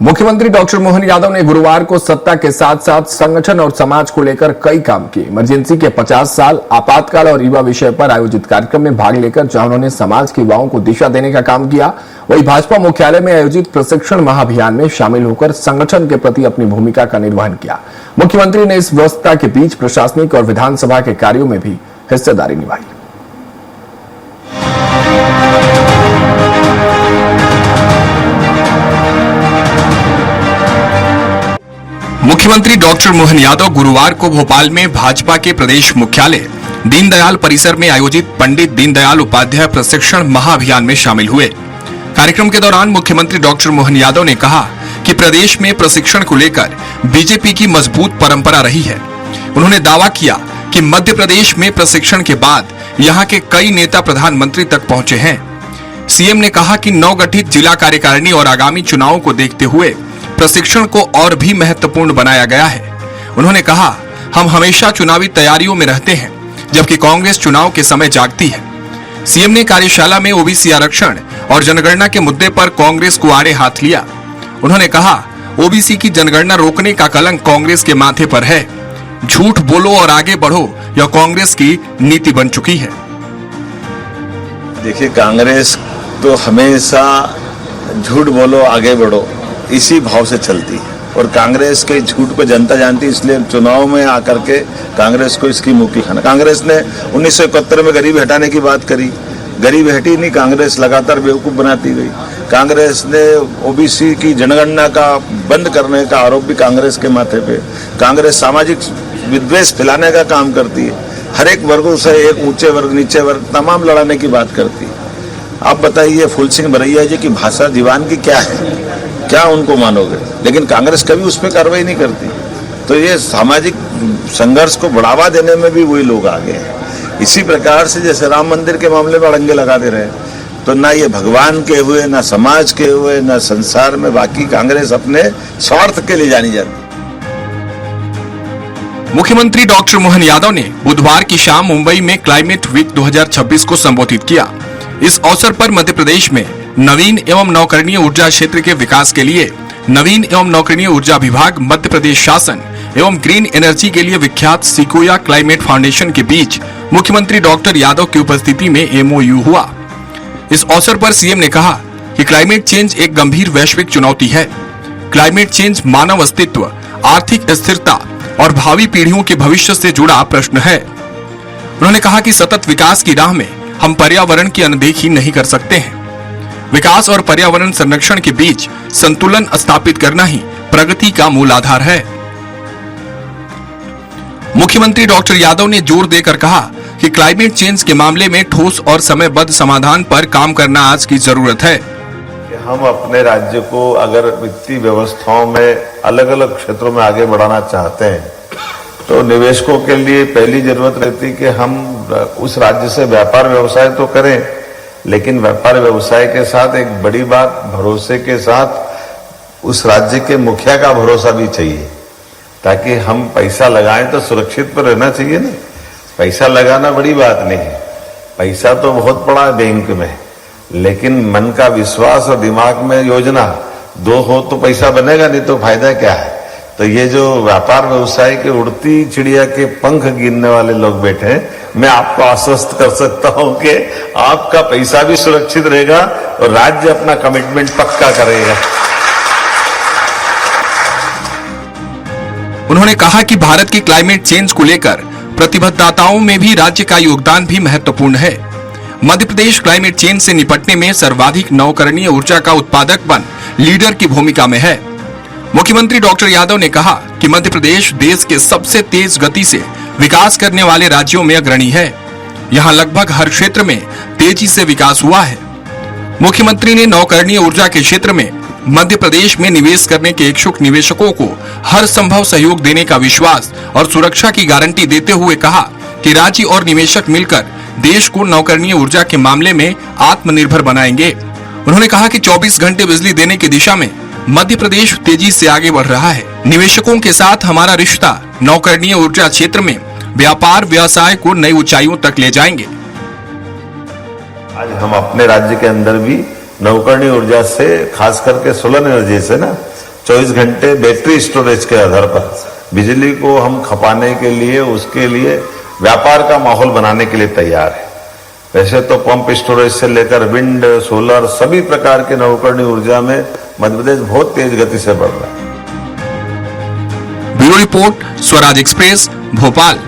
मुख्यमंत्री डॉक्टर मोहन यादव ने गुरुवार को सत्ता के साथ साथ संगठन और समाज को लेकर कई काम किए। इमरजेंसी के 50 साल, आपातकाल और युवा विषय पर आयोजित कार्यक्रम में भाग लेकर जहां उन्होंने समाज के युवाओं को दिशा देने का काम किया, वहीं भाजपा मुख्यालय में आयोजित प्रशिक्षण महाअभियान में शामिल होकर संगठन के प्रति अपनी भूमिका का निर्वहन किया। मुख्यमंत्री ने इस व्यस्तता के बीच प्रशासनिक और विधानसभा के कार्यों में भी हिस्सेदारी निभाई। मुख्यमंत्री डॉक्टर मोहन यादव गुरुवार को भोपाल में भाजपा के प्रदेश मुख्यालय दीनदयाल परिसर में आयोजित पंडित दीनदयाल उपाध्याय प्रशिक्षण महाअभियान में शामिल हुए। कार्यक्रम के दौरान मुख्यमंत्री डॉक्टर मोहन यादव ने कहा कि प्रदेश में प्रशिक्षण को लेकर बीजेपी की मजबूत परंपरा रही है। उन्होंने दावा किया कि मध्य प्रदेश में प्रशिक्षण के बाद यहाँ के कई नेता प्रधानमंत्री तक पहुंचे हैं। सीएम ने कहा कि नवगठित जिला कार्यकारिणी और आगामी चुनावों को देखते हुए प्रशिक्षण को और भी महत्वपूर्ण बनाया गया है। उन्होंने कहा, हम हमेशा चुनावी तैयारियों में रहते हैं, जबकि कांग्रेस चुनाव के समय जागती है। सीएम ने कार्यशाला में ओबीसी आरक्षण और जनगणना के मुद्दे पर कांग्रेस को आड़े हाथ लिया। उन्होंने कहा, ओबीसी की जनगणना रोकने का कलंक कांग्रेस के माथे पर है। झूठ बोलो और आगे बढ़ो, यह कांग्रेस की नीति बन चुकी है। देखिए, कांग्रेस तो हमेशा झूठ बोलो आगे बढ़ो इसी भाव से चलती है और कांग्रेस के झूठ को जनता जानती है। इसलिए चुनाव में आकर के कांग्रेस को इसकी मुंह की खाना। कांग्रेस ने 1971 में गरीबी हटाने की बात करी, गरीबी हटी नहीं, कांग्रेस लगातार बेवकूफ बनाती गई। कांग्रेस ने ओबीसी की जनगणना का बंद करने का आरोप भी कांग्रेस के माथे पे। कांग्रेस सामाजिक विद्वेष फैलाने का काम करती है, हर एक वर्गों से, एक ऊंचे वर्ग नीचे वर्ग तमाम लड़ाने की बात करती है। आप बताइए, फूल सिंह बरैया जी की भाषा दीवान की क्या है, क्या उनको मानोगे? लेकिन कांग्रेस कभी उस पर कार्रवाई नहीं करती। तो ये सामाजिक संघर्ष को बढ़ावा देने में भी वही लोग आगे हैं। इसी प्रकार से जैसे राम मंदिर के मामले में अड़ंगे लगा दे रहे, तो ना ये भगवान के हुए, ना समाज के हुए, ना संसार में बाकी कांग्रेस अपने स्वार्थ के लिए जानी जाती। मुख्यमंत्री डॉक्टर मोहन यादव ने बुधवार की शाम मुंबई में क्लाइमेट वीक 2026 को संबोधित किया। इस अवसर पर मध्य प्रदेश में नवीन एवं नवकरणीय ऊर्जा क्षेत्र के विकास के लिए नवीन एवं नवकरणीय ऊर्जा विभाग, मध्य प्रदेश शासन एवं ग्रीन एनर्जी के लिए विख्यात सिकोया क्लाइमेट फाउंडेशन के बीच मुख्यमंत्री डॉक्टर यादव की उपस्थिति में एमओयू हुआ। इस अवसर पर सीएम ने कहा कि क्लाइमेट चेंज एक गंभीर वैश्विक चुनौती है। क्लाइमेट चेंज मानव अस्तित्व, आर्थिक स्थिरता और भावी पीढ़ियों के भविष्य से जुड़ा प्रश्न है। उन्होंने कहा कि सतत विकास की राह में हम पर्यावरण की अनदेखी नहीं कर सकते हैं। विकास और पर्यावरण संरक्षण के बीच संतुलन स्थापित करना ही प्रगति का मूल आधार है। मुख्यमंत्री डॉक्टर यादव ने जोर देकर कहा कि क्लाइमेट चेंज के मामले में ठोस और समयबद्ध समाधान पर काम करना आज की जरूरत है। हम अपने राज्य को अगर वित्तीय व्यवस्थाओं में अलग अलग क्षेत्रों में आगे बढ़ाना चाहते हैं, तो निवेशकों के लिए पहली जरूरत रहती है कि हम उस राज्य से व्यापार व्यवसाय तो करें, लेकिन व्यापार व्यवसाय के साथ एक बड़ी बात, भरोसे के साथ उस राज्य के मुखिया का भरोसा भी चाहिए, ताकि हम पैसा लगाएं तो सुरक्षित पर रहना चाहिए ना। पैसा लगाना बड़ी बात नहीं है, पैसा तो बहुत पड़ा है बैंक में, लेकिन मन का विश्वास और दिमाग में योजना दो हो तो पैसा बनेगा, नहीं तो फायदा क्या है। तो ये जो व्यापार व्यवसाय के उड़ती चिड़िया के पंख गिनने वाले लोग बैठे हैं, मैं आपको आश्वस्त कर सकता हूं कि आपका पैसा भी सुरक्षित रहेगा और राज्य अपना कमिटमेंट पक्का करेगा। उन्होंने कहा कि भारत की क्लाइमेट चेंज को लेकर प्रतिबद्धताओं में भी राज्य का योगदान भी महत्वपूर्ण है। मध्य प्रदेश क्लाइमेट चेंज से निपटने में सर्वाधिक नवकरणीय ऊर्जा का उत्पादक बन लीडर की भूमिका में है। मुख्यमंत्री डॉक्टर यादव ने कहा कि मध्य प्रदेश देश के सबसे तेज गति से विकास करने वाले राज्यों में अग्रणी है। यहाँ लगभग हर क्षेत्र में तेजी से विकास हुआ है। मुख्यमंत्री ने नवकरणीय ऊर्जा के क्षेत्र में मध्य प्रदेश में निवेश करने के इच्छुक निवेशकों को हर संभव सहयोग देने का विश्वास और सुरक्षा की गारंटी देते हुए कहा कि राज्य और निवेशक मिलकर देश को नवकरणीय ऊर्जा के मामले में आत्मनिर्भर बनाएंगे। उन्होंने कहा कि 24 घंटे बिजली देने की दिशा में मध्य प्रदेश तेजी से आगे बढ़ रहा है। निवेशकों के साथ हमारा रिश्ता नवकरणीय ऊर्जा क्षेत्र में व्यापार व्यवसाय को नई ऊंचाइयों तक ले जाएंगे। आज हम अपने राज्य के अंदर भी नवकरणीय ऊर्जा से, खास करके सोलर एनर्जी से ना, 24 घंटे बैटरी स्टोरेज के आधार पर बिजली को हम खपाने के लिए, उसके लिए व्यापार का माहौल बनाने के लिए तैयार है। वैसे तो पंप स्टोरेज से लेकर विंड, सोलर, सभी प्रकार के नवकरणीय ऊर्जा में मध्य प्रदेश बहुत तेज गति से बढ़ रहा है। Bureau report, Swaraj express, Bhopal.